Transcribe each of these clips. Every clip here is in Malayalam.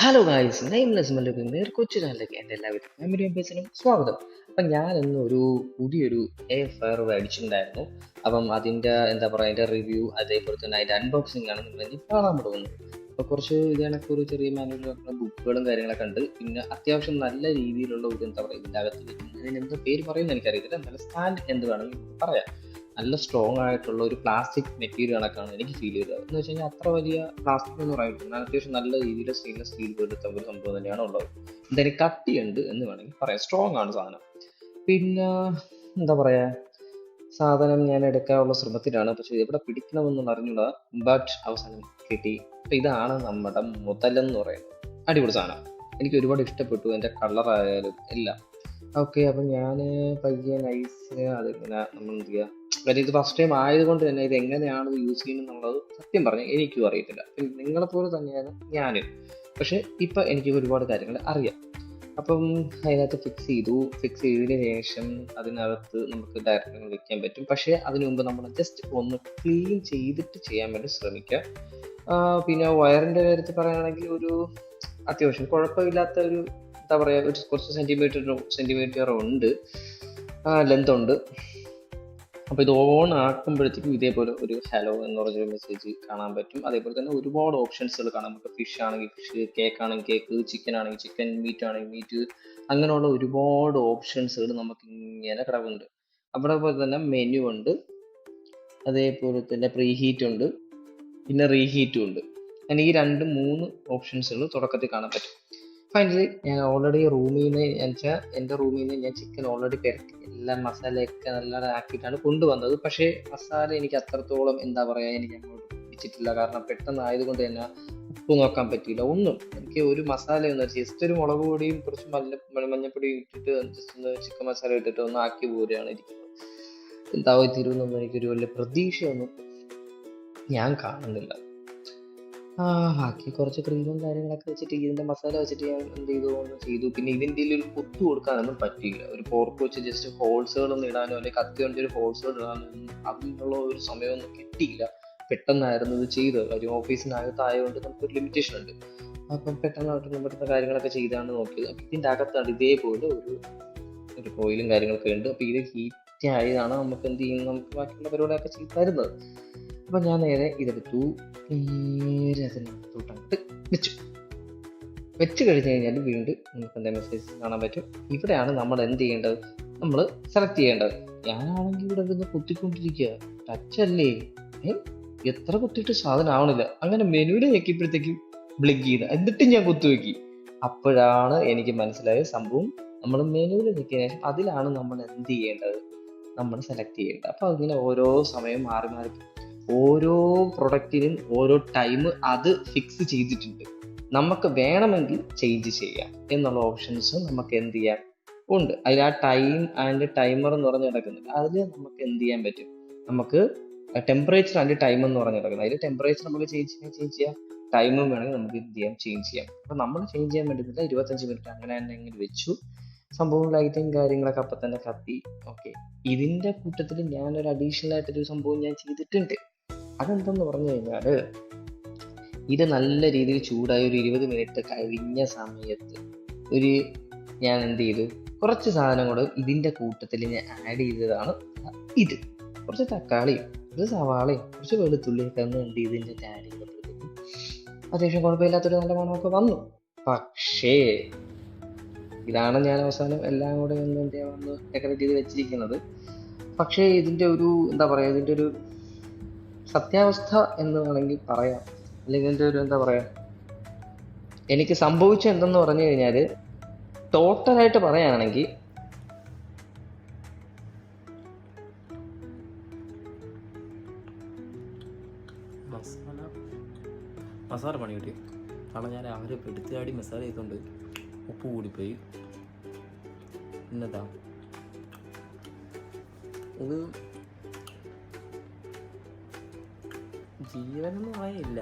ഹലോ ഗായ്സ്, നെയിംലെസ് മല്ലുവിന്റെ ഒരു കൊച്ചു ചാനലിലേക്ക് എൻ്റെ എല്ലാവിധ ഫാമിലി മെമ്പേഴ്സിനും സ്വാഗതം. അപ്പം ഞാൻ ഇന്ന് പുതിയൊരു എയർ ഫയർ മേടിച്ചിട്ടുണ്ടായിരുന്നു. അപ്പം അതിൻ്റെ എന്താ പറയുക, അതിൻ്റെ റിവ്യൂ അതേപോലെ തന്നെ അതിൻ്റെ അൺബോക്സിംഗ് ആണ് നിങ്ങൾ ഇനി കാണാൻ പോകുന്നത്. അപ്പോൾ കുറച്ച് ഇതിനൊക്കെ ഒരു ചെറിയ മാനുവൽ ബുക്കുകളും കാര്യങ്ങളൊക്കെ ഉണ്ട്. പിന്നെ അത്യാവശ്യം നല്ല രീതിയിലുള്ള ഒരു എന്താ പറയുക, ഇതിൻ്റെ അകത്ത് ഇതിന് എന്ത് പേര് പറയുന്നത് എനിക്കറിയത്തില്ല. നല്ല സ്റ്റാൻഡ് എന്ത് വേണമെങ്കിൽ പറയാം. നല്ല സ്ട്രോങ് ആയിട്ടുള്ള ഒരു പ്ലാസ്റ്റിക് മെറ്റീരിയൽ കണക്കാണ് എനിക്ക് ഫീൽ ചെയ്തത്. എന്ന് വെച്ച് കഴിഞ്ഞാൽ അത്ര വലിയ പ്ലാസ്റ്റിക് എന്ന് പറയുന്നത് അത്യാവശ്യം നല്ല രീതിയിൽ സ്റ്റെയിൻലെസ് സ്റ്റീൽ പോലത്തെ ഒരു സംഭവം തന്നെയാണ് ഉള്ളത്. എന്തായാലും കട്ടിയുണ്ട് എന്ന് വേണമെങ്കിൽ പറയാം. സ്ട്രോങ് ആണ് സാധനം. പിന്നെ എന്താ പറയാ, സാധനം ഞാൻ എടുക്കാനുള്ള ശ്രമത്തിലാണ്, പക്ഷെ എവിടെ പിടിക്കണമെന്ന് അറിഞ്ഞൂടാ. ബട്ട് അവസാനം കിട്ടി. അപ്പൊ ഇതാണ് നമ്മുടെ മുതലെന്ന് പറയുന്നത്. അടിപൊളി സാധനം, എനിക്ക് ഒരുപാട് ഇഷ്ടപ്പെട്ടു. എൻ്റെ കളറായാലും എല്ലാം ഓക്കെ. അപ്പം ഞാൻ പയ്യെ നൈസിന് അതിങ്ങനെ നമ്മൾ എന്ത് ചെയ്യുക, കാര്യം ഇത് ഫസ്റ്റ് ടൈം ആയതുകൊണ്ട് തന്നെ ഇത് എങ്ങനെയാണ് ഇത് യൂസ് ചെയ്യുന്നത് എന്നുള്ളത് സത്യം പറഞ്ഞാൽ എനിക്കും അറിയത്തില്ല. നിങ്ങളെപ്പോലെ തന്നെയാണ് ഞാനും. പക്ഷെ ഇപ്പം എനിക്ക് ഒരുപാട് കാര്യങ്ങൾ അറിയാം. അപ്പം അതിനകത്ത് ഫിക്സ് ചെയ്തതിന് ശേഷം അതിനകത്ത് നമുക്ക് ഡയറക്റ്റ് വെക്കാൻ പറ്റും. പക്ഷേ അതിനു മുമ്പ് നമ്മൾ ജസ്റ്റ് ഒന്ന് ക്ലീൻ ചെയ്തിട്ട് ചെയ്യാൻ വേണ്ടി ശ്രമിക്കുക. പിന്നെ വയറിൻ്റെ കാര്യത്തിൽ പറയുകയാണെങ്കിൽ ഒരു അത്യാവശ്യം കുഴപ്പമില്ലാത്ത ഒരു എന്താ പറയുക, ഒരു കുറച്ച് സെൻറ്റിമീറ്റർ ഉണ്ട് ലെന്ത് ഉണ്ട്. അപ്പോൾ ഇത് ഓൺ ആക്കുമ്പോഴത്തേക്കും ഇതേപോലെ ഒരു ഹലോ എന്ന് പറഞ്ഞൊരു മെസ്സേജ് കാണാൻ പറ്റും. അതേപോലെ തന്നെ ഒരുപാട് ഓപ്ഷൻസുകൾ കാണാൻ പറ്റും. ഫിഷ് ആണെങ്കിൽ ഫിഷ്, കേക്ക് ആണെങ്കിൽ കേക്ക്, ചിക്കൻ ആണെങ്കിൽ ചിക്കൻ, മീറ്റ് ആണെങ്കിൽ മീറ്റ്, അങ്ങനെയുള്ള ഒരുപാട് ഓപ്ഷൻസുകൾ നമുക്ക് ഇങ്ങനെ കിടക്കുന്നുണ്ട്. അവിടെ പോലെ തന്നെ മെനു ഉണ്ട്, അതേപോലെ തന്നെ പ്രീ ഹീറ്റ് ഉണ്ട്, പിന്നെ റീഹീറ്റും ഉണ്ട്. അങ്ങനെ ഈ 2-3 ഓപ്ഷൻസുകൾ തുടക്കത്തിൽ കാണാൻ പറ്റും. ഫൈനലി ഞാൻ ഓൾറെഡി റൂമിൽ നിന്ന് എൻ്റെ റൂമിൽ നിന്ന് ഞാൻ ചിക്കൻ ഓൾറെഡി പെരട്ടി എല്ലാം മസാലയൊക്കെ നല്ല ആക്കിയിട്ടാണ് കൊണ്ടുവന്നത്. പക്ഷേ മസാല എനിക്ക് അത്രത്തോളം എന്താ പറയുക, എനിക്ക് അങ്ങോട്ട് പിടിച്ചിട്ടില്ല. കാരണം പെട്ടെന്നായതുകൊണ്ട് തന്നെ ഉപ്പ് നോക്കാൻ പറ്റിയില്ല, ഒന്നും. എനിക്ക് ഒരു മസാല ഒന്നും, ജസ്റ്റ് ഒരു മുളക് പൊടിയും കുറച്ച് മഞ്ഞപ്പൊടിയും ഇട്ടിട്ട് ജസ്റ്റ് ഒന്ന് ചിക്കൻ മസാല ഇട്ടിട്ട് ഒന്ന് ആക്കി പോരുകയാണ് ഇരിക്കുന്നത്. എന്താവും തീരുമെന്നൊന്നും എനിക്കൊരു വലിയ പ്രതീക്ഷയൊന്നും ഞാൻ കാണുന്നില്ല. ബാക്കി കുറച്ച് ക്രീമും കാര്യങ്ങളൊക്കെ വെച്ചിട്ട് ഇതിന്റെ മസാല വെച്ചിട്ട് ഞാൻ എന്ത് ചെയ്തു. പിന്നെ ഇതിൻ്റെ ഒരു കുത്തു കൊടുക്കാനൊന്നും പറ്റിയില്ല. ഒരു ഫോർക്ക് വെച്ച് ജസ്റ്റ് ഹോൾസുകളൊന്നും ഇടാനോ അല്ലെങ്കിൽ കത്തി കൊണ്ട് ഒരു ഹോൾസുകൾ ഇടാനോ അതിനുള്ള ഒരു സമയമൊന്നും കിട്ടിയില്ല. പെട്ടെന്നായിരുന്നു ഇത് ചെയ്തത്. കാര്യം ഓഫീസിനകത്തായതുകൊണ്ട് നമുക്കൊരു ലിമിറ്റേഷൻ ഉണ്ട്. അപ്പം പെട്ടെന്ന് പറ്റുന്ന കാര്യങ്ങളൊക്കെ ചെയ്താണ് നോക്കിയത്. അപ്പം ഇതിൻ്റെ അകത്താണ് ഇതേപോലെ ഒരു കോയിലും കാര്യങ്ങളൊക്കെ ഉണ്ട്. അപ്പം ഇത് ഹീറ്റ് ആയതാണ് നമുക്ക് എന്ത് ചെയ്യും, നമുക്ക് ബാക്കിയുള്ള പരിപാടിയൊക്കെ ചെയ്ത് തരുന്നത്. അപ്പം ഞാൻ നേരെ ഇതെടുത്തു, നേരെ അതിനകത്തോട്ടങ്ങോട്ട് വെച്ച് കഴിഞ്ഞ് കഴിഞ്ഞാൽ വീണ്ടും നമുക്ക് എന്താ മെസ്സേജ് കാണാൻ പറ്റും. ഇവിടെയാണ് നമ്മൾ എന്ത് ചെയ്യേണ്ടത്, നമ്മൾ സെലക്ട് ചെയ്യേണ്ടത്. ഞാനാണെങ്കിൽ ഇവിടെ നിന്ന് കുത്തിക്കൊണ്ടിരിക്കുക, ടച്ചല്ലേ, എത്ര കുത്തിയിട്ട് സാധനം ആവണില്ല. അങ്ങനെ മെനുവിൽ ഞെക്കിയപ്പോഴത്തേക്കും ബ്ലിങ്ക് ചെയ്ത്, എന്നിട്ട് ഞാൻ കുത്തുവെക്കി. അപ്പോഴാണ് എനിക്ക് മനസ്സിലായ സംഭവം. നമ്മൾ മെനുവിൽ ഞെക്കിയതിനു ശേഷം അതിലാണ് നമ്മൾ എന്ത് ചെയ്യേണ്ടത്, നമ്മൾ സെലക്ട് ചെയ്യേണ്ടത്. അപ്പൊ അതിങ്ങനെ ഓരോ സമയം മാറി മാറി ഓരോ പ്രൊഡക്റ്റിനും ഓരോ ടൈം അത് ഫിക്സ് ചെയ്തിട്ടുണ്ട്. നമുക്ക് വേണമെങ്കിൽ ചേഞ്ച് ചെയ്യാം എന്നുള്ള ഓപ്ഷൻസ് നമുക്ക് എന്ത് ചെയ്യാം ഉണ്ട്. അതിൽ ആ ടൈം ആൻഡ് ടൈമർ എന്ന് പറഞ്ഞ് കിടക്കുന്നുണ്ട്. അതിൽ നമുക്ക് എന്ത് ചെയ്യാൻ പറ്റും, നമുക്ക് ടെമ്പറേച്ചർ ആൻഡ് ടൈം എന്ന് പറഞ്ഞ് കിടക്കുന്നത്. അതിൽ ടെമ്പറേച്ചർ നമുക്ക് ചേഞ്ച് ചെയ്യാം, ടൈമും വേണമെങ്കിൽ നമുക്ക് എന്ത് ചെയ്യാം, ചേഞ്ച് ചെയ്യാം. അപ്പൊ നമ്മൾ ചേഞ്ച് ചെയ്യാൻ വേണ്ടിയില്ല, 25 മിനിറ്റ് അങ്ങനെ തന്നെ ഇങ്ങനെ വെച്ചു. സംഭവം ലൈറ്റും കാര്യങ്ങളൊക്കെ അപ്പം തന്നെ കത്തി. ഓക്കെ. ഇതിന്റെ കൂട്ടത്തിൽ ഞാനൊരു അഡീഷണൽ ആയിട്ടൊരു സംഭവം ഞാൻ ചെയ്തിട്ടുണ്ട്. അതെന്തെന്ന് പറഞ്ഞു കഴിഞ്ഞാല്, ഇത് നല്ല രീതിയിൽ ചൂടായി ഒരു 20 മിനിറ്റ് കഴിഞ്ഞ സമയത്ത് ഞാൻ എന്ത് ചെയ്തു, കുറച്ച് സാധനം കൂടെ ഇതിന്റെ കൂട്ടത്തിൽ ഞാൻ ആഡ് ചെയ്തതാണ് ഇത്. കുറച്ച് തക്കാളിയും ഒരു സവാളയും കുറച്ച് വെളുത്തുള്ളിയൊക്കെ ഒന്ന് എന്ത് ചെയ്ത് ഇതിൻ്റെ ആഡ് ചെയ്തപ്പോഴത്തേക്കും അത്യാവശ്യം കുഴപ്പമില്ലാത്തൊരു നല്ല മണമൊക്കെ വന്നു. പക്ഷേ ഇതാണ് ഞാൻ അവസാനം എല്ലാം കൂടെ ഒന്ന് ഡെക്കറേറ്റ് ചെയ്ത് വെച്ചിരിക്കുന്നത്. പക്ഷേ ഇതിന്റെ ഒരു എന്താ പറയാ, ഇതിന്റെ ഒരു സത്യാവസ്ഥ എന്ന് വേണമെങ്കിൽ പറയാം, അല്ലെങ്കിൽ ഇതിന്റെ ഒരു എന്താ പറയാ, എനിക്ക് സംഭവിച്ച എന്തെന്ന് പറഞ്ഞു കഴിഞ്ഞാല്, ടോട്ടലായിട്ട് പറയുകയാണെങ്കിൽ മസാല പണി കിട്ടി. കാരണം ഞാൻ രാവിലെ എടുത്താടി മസാല ചെയ്തുകൊണ്ട് ഉപ്പ് കൂടിപ്പോയി. എന്നതാ ഇത് ജീവനൊന്നും ആയില്ല.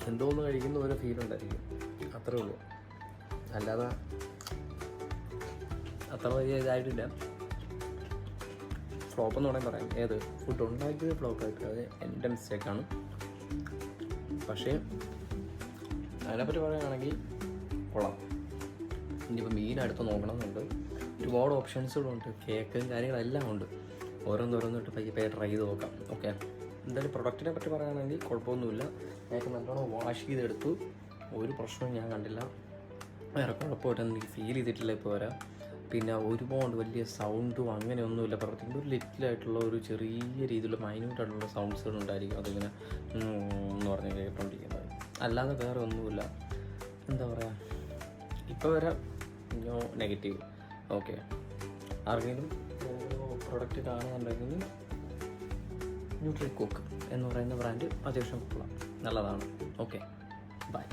എന്തോന്ന് കഴിക്കുന്ന പോലെ ഫീൽ ഉണ്ടായിരിക്കും, അത്രേ ഉള്ളൂ. അല്ലാതെ അത്ര വലിയ ഇതായിട്ടില്ല. ഫ്ലോപ്പ് എന്ന് വേണമെങ്കിൽ പറയാം. ഏത് ഫുഡ് ഉണ്ടാക്കിയത് ഫ്ലോപ്പായിട്ട് അത് എൻ്റെ മിസ്റ്റേക്കാണ്. പക്ഷേ അതിനെപ്പറ്റി പറയുകയാണെങ്കിൽ കൊള്ളാം. ഇനിയിപ്പോൾ മീൻ അടുത്ത് നോക്കണമെന്നുണ്ട്. ഒരുപാട് ഓപ്ഷൻസുകളുണ്ട്, കേക്ക് കാര്യങ്ങളെല്ലാം ഉണ്ട്. ഓരോന്നോരോന്നിട്ട് പയ്യെ ട്രൈ ചെയ്ത് നോക്കാം. ഓക്കെ, എന്തായാലും പ്രൊഡക്റ്റിനെ പറ്റി പറയുകയാണെങ്കിൽ കുഴപ്പമൊന്നുമില്ല. ഞങ്ങൾക്ക് നല്ലോണം വാഷ് ചെയ്തെടുത്തു, ഒരു പ്രശ്നവും ഞാൻ കണ്ടില്ല. വേറെ കുഴപ്പമായിട്ടൊന്നും എനിക്ക് ഫീൽ ചെയ്തിട്ടില്ല ഇപ്പോൾ വരാം. പിന്നെ ഒരുപാട് വലിയ സൗണ്ടും അങ്ങനെയൊന്നുമില്ല. പ്രവർത്തിക്കുമ്പോൾ ഒരു ലിറ്റിലായിട്ടുള്ള ഒരു ചെറിയ രീതിയിലുള്ള മൈന്യൂട്ടായിട്ടുള്ള സൗണ്ട്സുകൾ ഉണ്ടായിരിക്കും, അതിങ്ങനെ എന്ന് പറഞ്ഞ് കേട്ടോണ്ടിരിക്കുന്നത്. അല്ലാതെ വേറെ ഒന്നുമില്ല. എന്താ പറയുക, ഇപ്പോൾ വരെ നോ നെഗറ്റീവ്. ഓക്കെ, ആർക്കെങ്കിലും പ്രൊഡക്റ്റ് കാണുന്നുണ്ടെങ്കിൽ ന്യൂട്രികുക്ക് എന്ന് പറയുന്ന ബ്രാൻഡ് അത്യാവശ്യം നല്ലതാണ്. Okay, by.